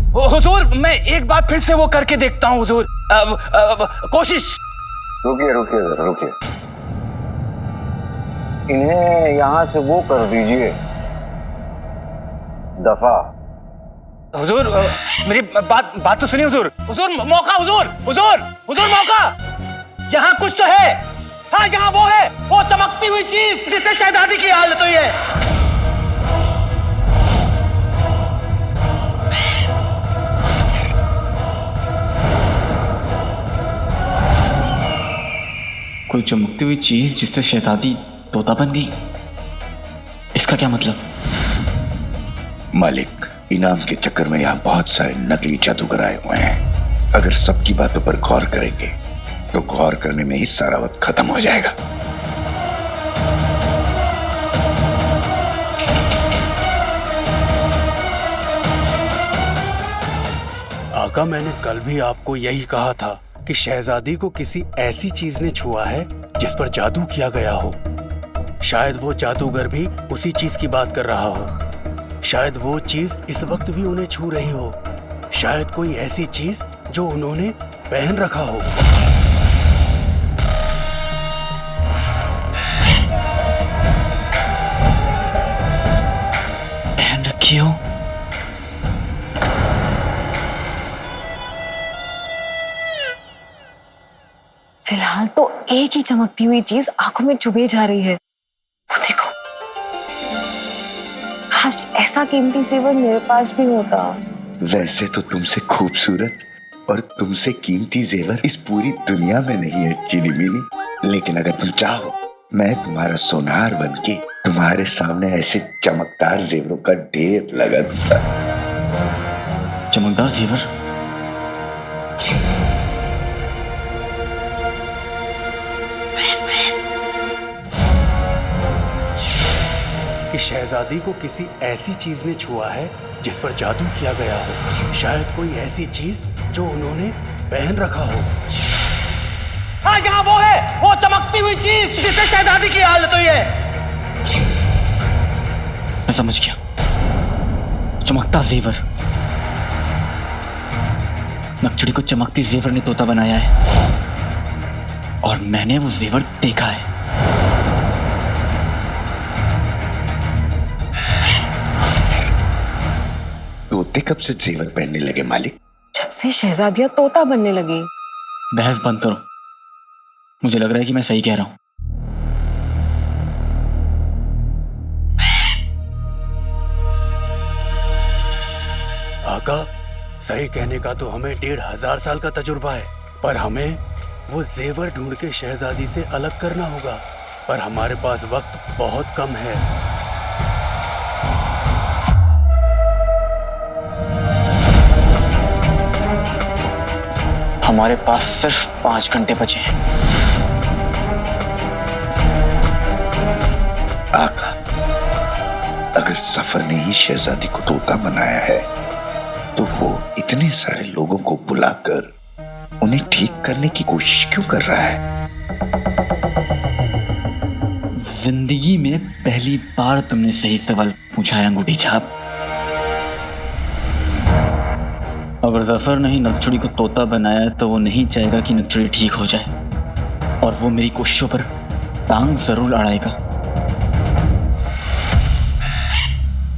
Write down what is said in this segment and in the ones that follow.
हुजूर, मैं एक बार फिर से वो करके देखता हूँ हुजूर। कोशिश। रुकिए रुकिए जरा रुकिए, इन्हें यहाँ से वो कर दीजिए दफा। हुजूर, मेरी बात तो सुनिए हुजूर। हुजूर मौका, हुजूर हुजूर हुजूर मौका। यहाँ कुछ तो है। हाँ, यहाँ वो है, वो चमकती हुई चीज जिससे शहजादी की हालत हुई है। कोई चमकती हुई चीज जिससे शहजादी तोता बन गई, इसका क्या मतलब? मालिक, इनाम के चक्कर में यहाँ बहुत सारे नकली जादूगर आए हुए हैं। अगर सबकी बातों पर गौर करेंगे तो गौर करने में ही सारा वक्त खत्म हो जाएगा। आका, मैंने कल भी आपको यही कहा था कि शहजादी को किसी ऐसी चीज ने छुआ है जिस पर जादू किया गया हो। शायद वो जादूगर भी उसी चीज की बात कर रहा हो। शायद वो चीज इस वक्त भी उन्हें छू रही हो। शायद कोई ऐसी चीज जो उन्होंने पहन रखा हो। पहन रखी हो? फिलहाल तो एक ही चमकती हुई चीज आंखों में चुभे जा रही है। वो देखो, काश ऐसा कीमती जेवर मेरे पास भी होता। वैसे तो तुमसे खूबसूरत और तुमसे कीमती जेवर इस पूरी दुनिया में नहीं है चीनी मीनी, लेकिन अगर तुम चाहो मैं तुम्हारा सोनार बनके तुम्हारे सामने ऐसे चमकदार जेवरों का ढेर लगा दूंगा। चमकदार जेवर? कि शहजादी को किसी ऐसी चीज ने छुआ है जिस पर जादू किया गया हो। शायद कोई ऐसी चीज जो उन्होंने पहन रखा हो। हाँ, यहाँ वो है, वो चमकती हुई चीज जिससे शहजादी की हालत हुई है। मैं समझ गया, चमकता जेवर। नक्चड़ी को चमकती जेवर ने तोता बनाया है और मैंने वो जेवर देखा है। तोते कब से जेवर पहनने लगे मालिक? जब से शहजादियां तोता बनने लगी। बहस बंद करो, मुझे लग रहा है कि मैं सही कह रहा हूं। आका, सही कहने का तो हमें 1500 साल का तजुर्बा है, पर हमें वो जेवर ढूंढ के शहजादी से अलग करना होगा। पर हमारे पास वक्त बहुत कम है। हमारे पास सिर्फ 5 घंटे बचे हैं। आका, अगर सफर ने ही शहजादी को तोता बनाया है तो वो इतने सारे लोगों को बुलाकर उन्हें ठीक करने की कोशिश क्यों कर रहा है? जिंदगी में पहली बार तुमने सही सवाल पूछा है अंगूठी छाप। अगर जफर ने ही नक्चड़ी को तोता बनाया है तो वो नहीं चाहेगा कि नक्चड़ी ठीक हो जाए और वो मेरी कोशिशों पर टांग जरूर अड़ाएगा।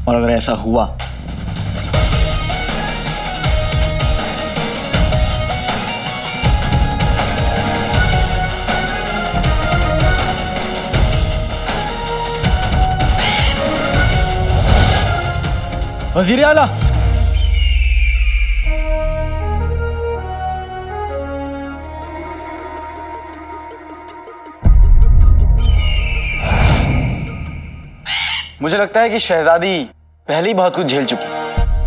और अगर ऐसा हुआ वज़ीर आला, मुझे लगता है कि शहजादी पहले ही बहुत कुछ झेल चुकी।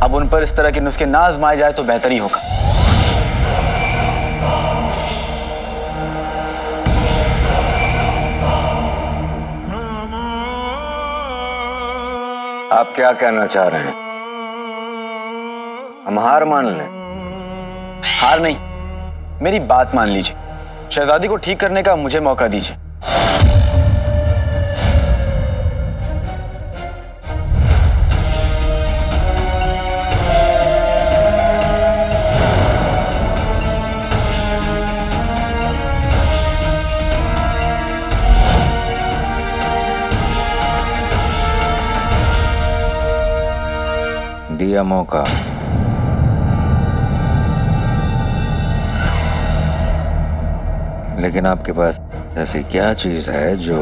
अब उन पर इस तरह के नुस्खे ना आजमाए जाए तो बेहतर ही होगा। आप क्या कहना चाह रहे हैं? हम हार मान लें? हार नहीं, मेरी बात मान लीजिए। शहजादी को ठीक करने का मुझे मौका दीजिए। दिया मौका, लेकिन आपके पास ऐसी क्या चीज है जो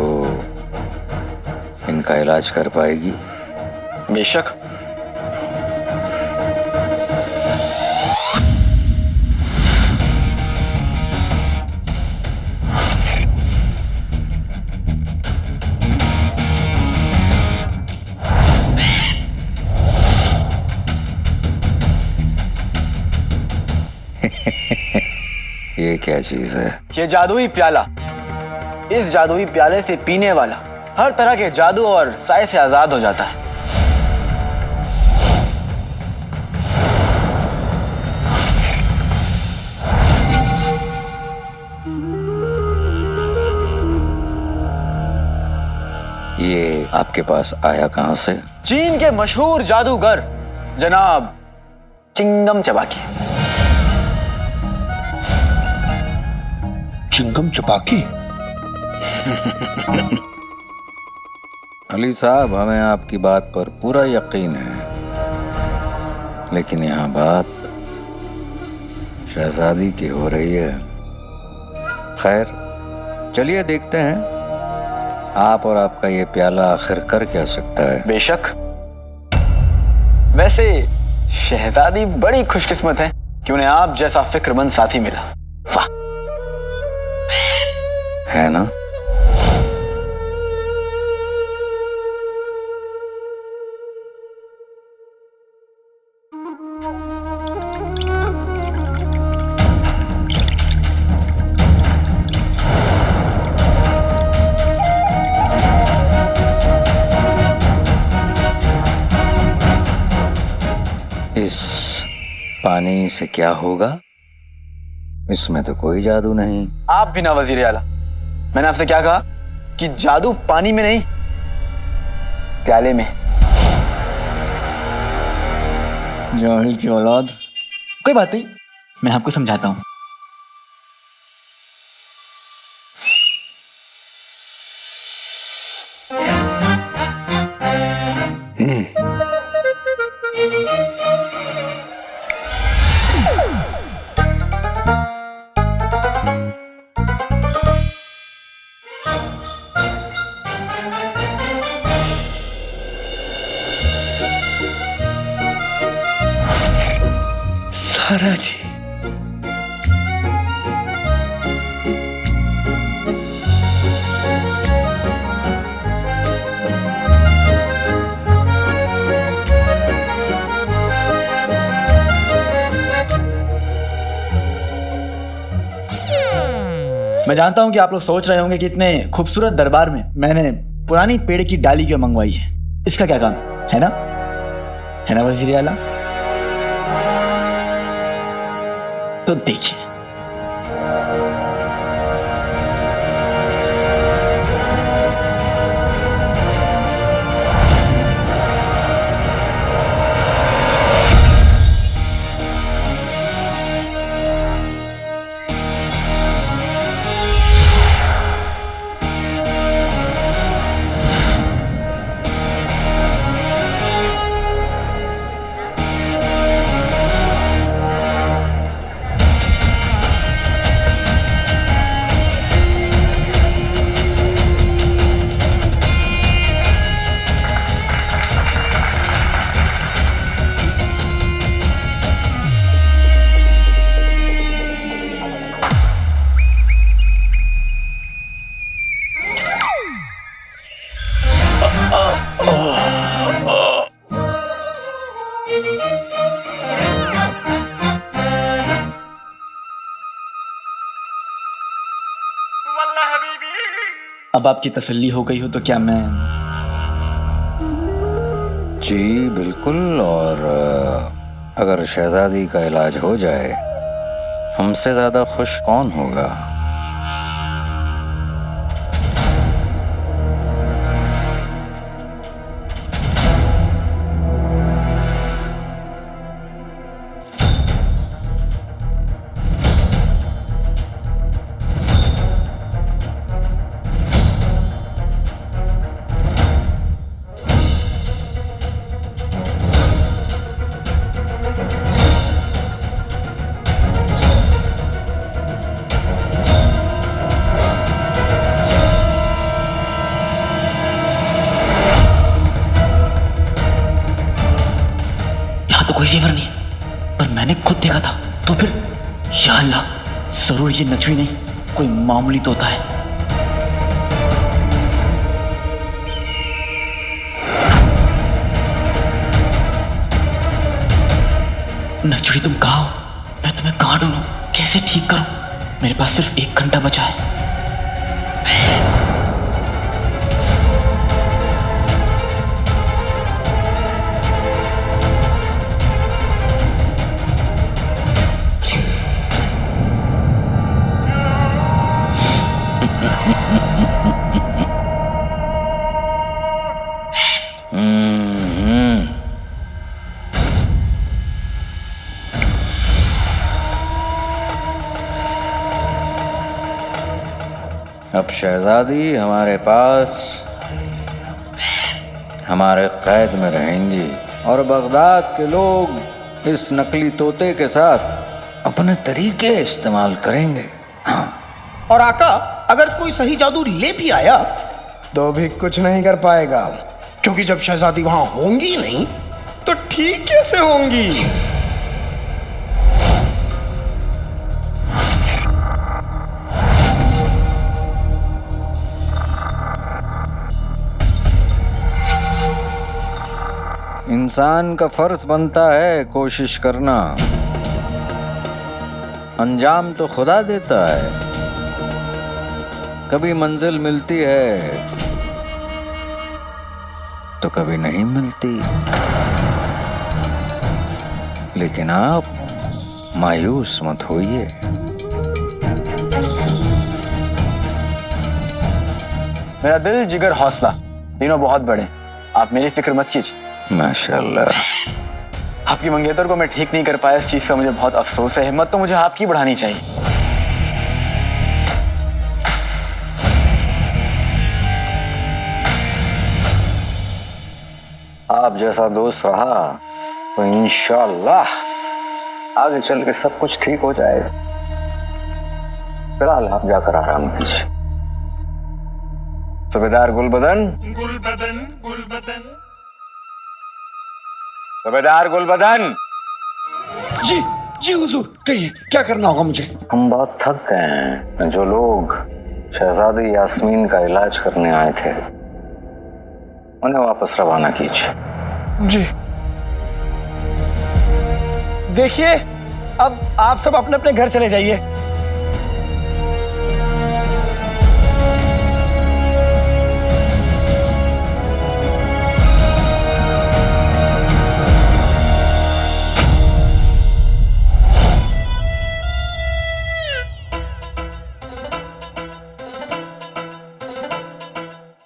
इनका इलाज कर पाएगी? बेशक। ये क्या चीज है? ये जादुई प्याला। इस जादुई प्याले से पीने वाला हर तरह के जादू और साए से आजाद हो जाता है। ये आपके पास आया कहां से? चीन के मशहूर जादूगर जनाब चिंगम चबाकी। चिंगम चपाकी? अली साहब, हमें आपकी बात पर पूरा यकीन है, लेकिन यहाँ बात शहजादी की हो रही है। खैर, चलिए देखते हैं आप और आपका ये प्याला आखिर कर क्या सकता है। बेशक। वैसे शहजादी बड़ी खुशकिस्मत है कि उन्हें आप जैसा फिक्रमंद साथी मिला। वाह, है ना? इस पानी से क्या होगा? इसमें तो कोई जादू नहीं। आप भी ना वजीर आला, मैंने आपसे क्या कहा कि जादू पानी में नहीं प्याले में। जाहिल की औलाद। कोई बात नहीं, मैं आपको समझाता हूं। सारा जी, मैं जानता हूं कि आप लोग सोच रहे होंगे कि इतने खूबसूरत दरबार में मैंने पुरानी पेड़ की डाली क्यों मंगवाई है। इसका क्या काम है ना? है ना वजीर आला? तो देखिए, अब आपकी तसल्ली हो गई हो तो क्या मैं? जी बिल्कुल, और अगर शहजादी का इलाज हो जाए, हमसे ज्यादा खुश कौन होगा? पर मैंने खुद देखा था। तो फिर या अल्लाह, जरूर ये नचड़ी नहीं, कोई मामूली तोता है। नचड़ी तुम कहाँ हो? मैं तुम्हें कहाँ ढूंढूं? कैसे ठीक करूं? मेरे पास सिर्फ 1 घंटा बचा है। अब शहजादी हमारे पास हमारे कैद में रहेंगी और बगदाद के लोग इस नकली तोते के साथ अपने तरीके इस्तेमाल करेंगे। हाँ। और आका, अगर कोई सही जादू ले भी आया तो भी कुछ नहीं कर पाएगा, क्योंकि जब शहजादी वहां होंगी नहीं तो ठीक कैसे होंगी? इंसान का फर्ज बनता है कोशिश करना, अंजाम तो खुदा देता है। कभी मंजिल मिलती है तो कभी नहीं मिलती, लेकिन आप मायूस मत होइए। मेरा दिल, जिगर, हौसला तीनों बहुत बड़े, आप मेरी फिक्र मत कीजिए। माशाल्लाह। आपकी मंगेतर को मैं ठीक नहीं कर पाया, इस चीज का मुझे बहुत अफसोस है। हिम्मत तो मुझे आपकी बढ़ानी चाहिए। आप जैसा दोस्त रहा तो इंशाअल्लाह आगे चल के सब कुछ ठीक हो जाएगा। फिलहाल आप जाकर आराम कीजिए। सूबेदार गुलबदन, सूबेदार गुलबदन। जी जी हुजूर, कहिए क्या करना होगा मुझे? हम बहुत थक गए हैं। जो लोग शहजादी यास्मीन का इलाज करने आए थे उन्हें वापस रवाना कीजिए। जी। देखिए, अब आप सब अपने अपने घर चले जाइए।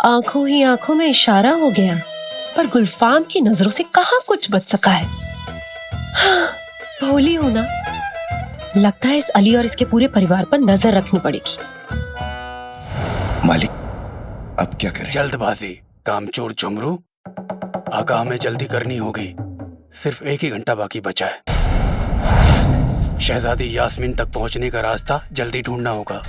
आंखों ही आंखों में इशारा हो गया, पर गुलफाम की नजरों से कहाँ कुछ बच सका है। हाँ, भोली हूं ना। लगता है इस अली और इसके पूरे परिवार पर नजर रखनी पड़ेगी। मालिक, अब क्या करें? जल्दबाजी, कामचोर झुमरू। आका, हमें जल्दी करनी होगी। सिर्फ 1 ही घंटा बाकी बचा है। शहजादी यास्मीन तक पहुंचने का रास्ता जल्दी ढूंढना होगा।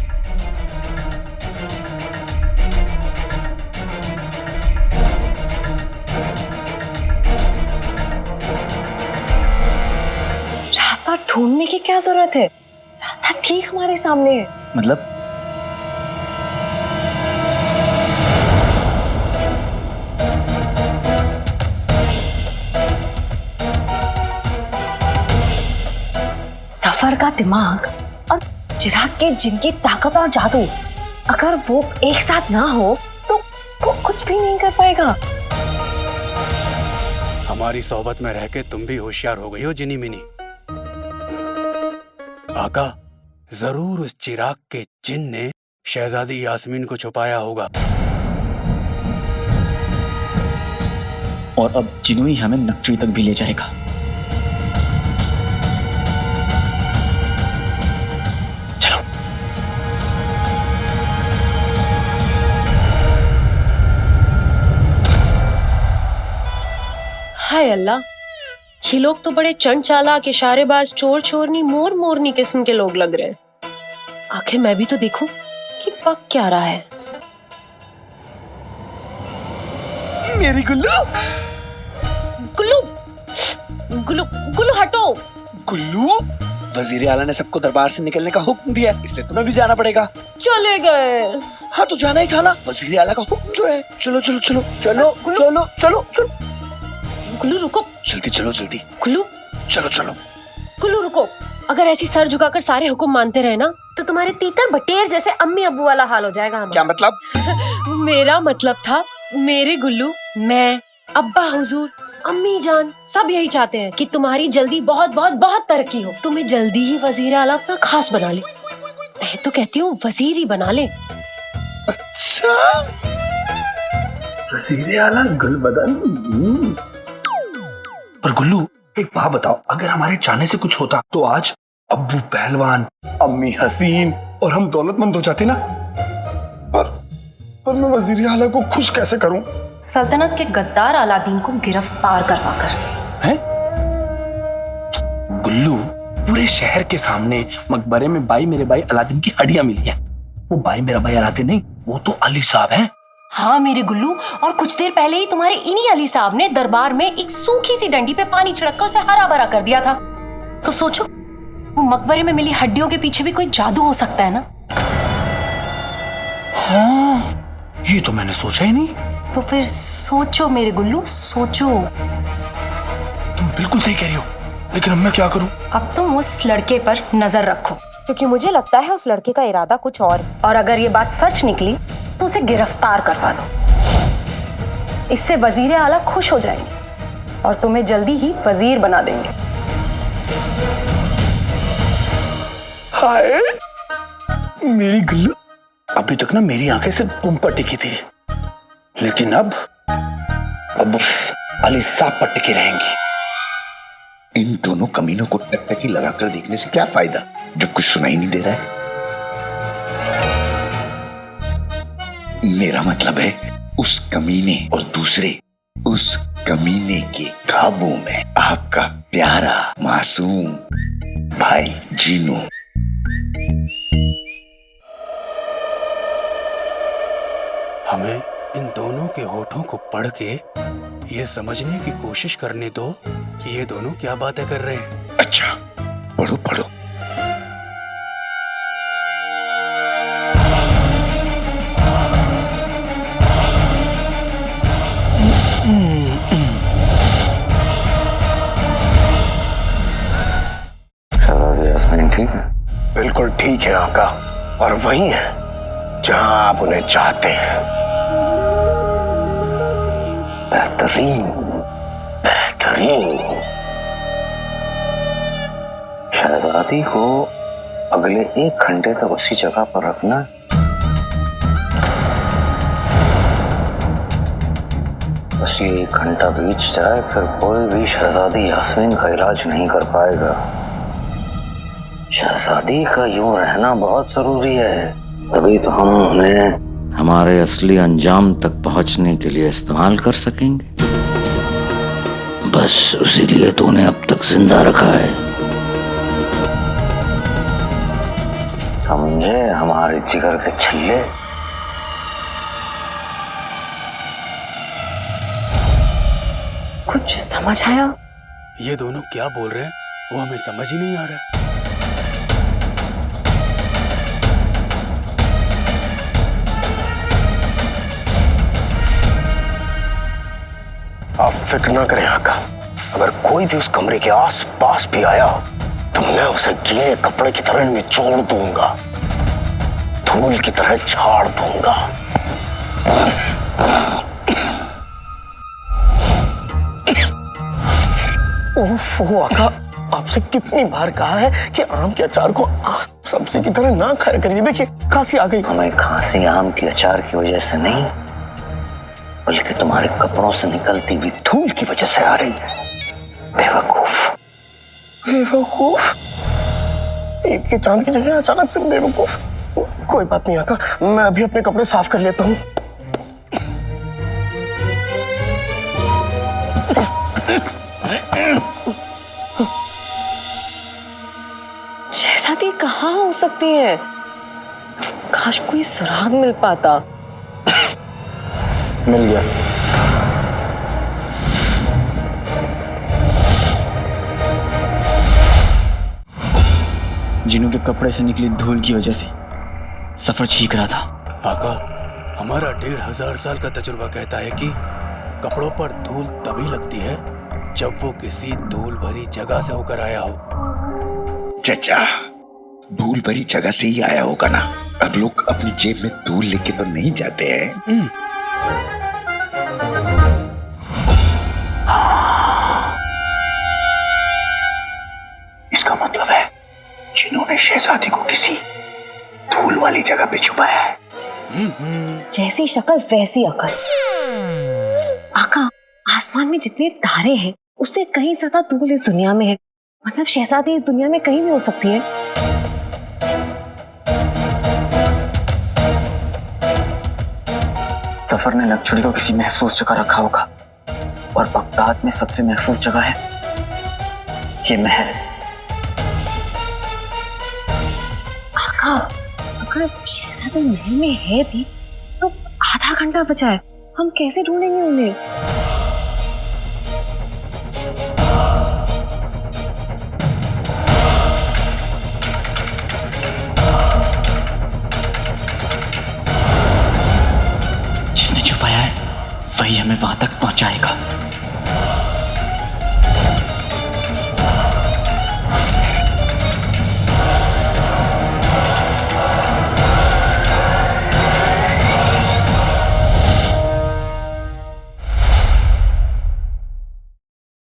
रास्ता ढूंढने की क्या जरूरत है? रास्ता ठीक हमारे सामने है। मतलब सफर का दिमाग और चिराग के जिन की ताकत और जादू, अगर वो एक साथ ना हो तो वो कुछ भी नहीं कर पाएगा। हमारी सोबत में रह के तुम भी होशियार हो गई हो जिनी मिनी। आका, जरूर उस चिराग के जिन ने शहजादी यास्मीन को छुपाया होगा। और अब जिन्नू ही हमें नक्चरी तक भी ले जाएगा। चलो। हाय अल्लाह, ये लोग तो बड़े चंड चालाक, इशारेबाज, चोर चोरनी, मोर मोरनी किस्म के लोग लग रहे हैं। आखिर मैं भी तो देखूं कि पक क्या रहा है। मेरी गुल्लू। गुल्लू, गुल्लू, गुल्लू हटो। गुल्लू, वजीर आला ने सबको दरबार से निकलने का हुक्म दिया, इसलिए तुम्हें भी जाना पड़ेगा। चले गए। हाँ तो जाना ही था ना, वजीर आला का हुक्म जो है। चलो चलो चलो चलो चलो चलो चलो गुल्लू रुको। जल्दी चलो जल्दी। गुल्लू चलो चलो। गुल्लू रुको। अगर ऐसी सर झुकाकर सारे हुक्म मानते रहे ना तो तुम्हारे तीतर बटेर जैसे अम्मी अब्बू वाला हाल हो जाएगा हमारा। क्या मतलब? मेरा मतलब था मेरे गुल्लू, मैं, अब्बा हुजूर, अम्मी जान सब यही चाहते हैं कि तुम्हारी जल्दी बहुत बहुत बहुत तरक्की हो। तुम्हें जल्दी ही वजीर आला अपना खास बना ले। मैं तो कहती हूँ वजीर ही बना ले। अच्छा, वजीर आला गुलबदन। पर गुल्लू, एक बात बताओ, अगर हमारे चाहने से कुछ होता तो आज अब्बू पहलवान, अम्मी हसीन और हम दौलतमंद हो जाते ना। पर मैं वजीर आला को खुश कैसे करूं? सल्तनत के गद्दार अलादीन को गिरफ्तार करवाकर। हैं? गुल्लू, पूरे शहर के सामने मकबरे में बाई मेरे भाई अलादीन की हड्डियां मिली हैं। वो बाई मेरा भाई अलादीन नहीं, वो तो अली साहब हैं। हाँ मेरे गुल्लू, और कुछ देर पहले ही तुम्हारे इन्हीं अली साहब ने दरबार में एक सूखी सी डंडी पे पानी छिड़क कर उसे हरा भरा कर दिया था। तो सोचो, वो मकबरे में मिली हड्डियों के पीछे भी कोई जादू हो सकता है ना। हाँ, ये तो मैंने सोचा ही नहीं। तो फिर सोचो मेरे गुल्लू, सोचो। तुम बिल्कुल सही कह रही हो, लेकिन अब मैं क्या करूं? अब तुम उस लड़के पर नजर रखो, क्योंकि मुझे लगता है उस लड़के का इरादा कुछ और अगर ये बात सच निकली तो उसे गिरफ्तार करवा दो। इससे वजीर आला खुश हो जाएंगे और तुम्हें जल्दी ही वजीर बना देंगे। हाय मेरी गुल्लू, अभी तक ना मेरी आंखें सिर्फ तुम पर टिकी थी, लेकिन अब उस अली साहब पर टिकी रहेंगी। इन दोनों कमीनों को टकटकी लगाकर देखने से क्या फायदा, जब कुछ सुनाई नहीं दे रहा है। मेरा मतलब है उस कमीने और दूसरे उस कमीने के काबू में आपका प्यारा मासूम भाई जीनू। हमें इन दोनों के होठों को पढ़ के ये समझने की कोशिश करने दो कि ये दोनों क्या बातें कर रहे हैं। अच्छा, पढ़ो पढ़ो। यास्मीन ठीक है? बिल्कुल ठीक है आका, और वही है जहां आप उन्हें चाहते हैं। बेहतरीन बेहतरीन। शहजादी को अगले 1 घंटे तक उसी जगह पर रखना। बस ये 1 घंटा बीत जाए, फिर कोई भी शहजादी यास्मीन का इलाज नहीं कर पाएगा। शहजादी का यूं रहना बहुत जरूरी है, तभी तो हम उन्हें हमारे असली अंजाम तक पहुंचने के लिए इस्तेमाल कर सकेंगे। बस उसीलिए तो उन्हें अब तक जिंदा रखा है। समझे हमारे जिगर के छल्ले? कुछ समझ आया? ये दोनों क्या बोल रहे हैं वो हमें समझ ही नहीं आ रहा। आप फिक्र ना करें आका, अगर कोई भी उस कमरे के आस पास भी आया तो मैं उसे गीले कपड़े की तरह निचोड़ दूंगा, धूल की तरह झाड़ दूंगा। ओफो आका, आपसे कितनी बार कहा है कि आम के अचार को सब्जी की तरह ना खाया करिए। देखिए खांसी आ गई। हमें खांसी आम के अचार की वजह से नहीं, बल्कि तुम्हारे कपड़ों से निकलती हुई धूल की वजह से आ रही है। बेवकूफ बेवकूफ, ईद के चांद की जगह अचानक से बेवकूफ। कोई बात नहीं आका, मैं अभी अपने कपड़े साफ कर लेता हूँ। शहजादी कहाँ हो सकती है? काश कोई सुराग मिल पाता। मिल गया। जिनू के कपड़े से निकली धूल की वजह से सफर छींक रहा था। आका, हमारा 1500 साल का तजुर्बा कहता है कि कपड़ों पर धूल तभी लगती है जब वो किसी धूल भरी जगह से होकर आया हो। चचा, धूल भरी जगह से ही आया होगा ना। अब लोग अपनी जेब में धूल लेके तो नहीं जाते हैं। इसका मतलब है जिन्होंने शहजादी को किसी धूल वाली जगह पे छुपाया है। जैसी शक्ल वैसी अकल। आका, आसमान में जितने तारे हैं उससे कहीं ज्यादा धूल इस दुनिया में है। मतलब शहजादी इस दुनिया में कहीं भी हो सकती है। सफर ने नक्शड़ी को किसी महफूज जगह रखा होगा और बगदाद में सबसे महफूज जगह है ये महल। आका, अगर शहजादी महल में है भी तो आधा घंटा बचा है, हम कैसे ढूंढेंगे उन्हें? जिसने छुपाया है वही हमें वहां तक पहुंचाएगा।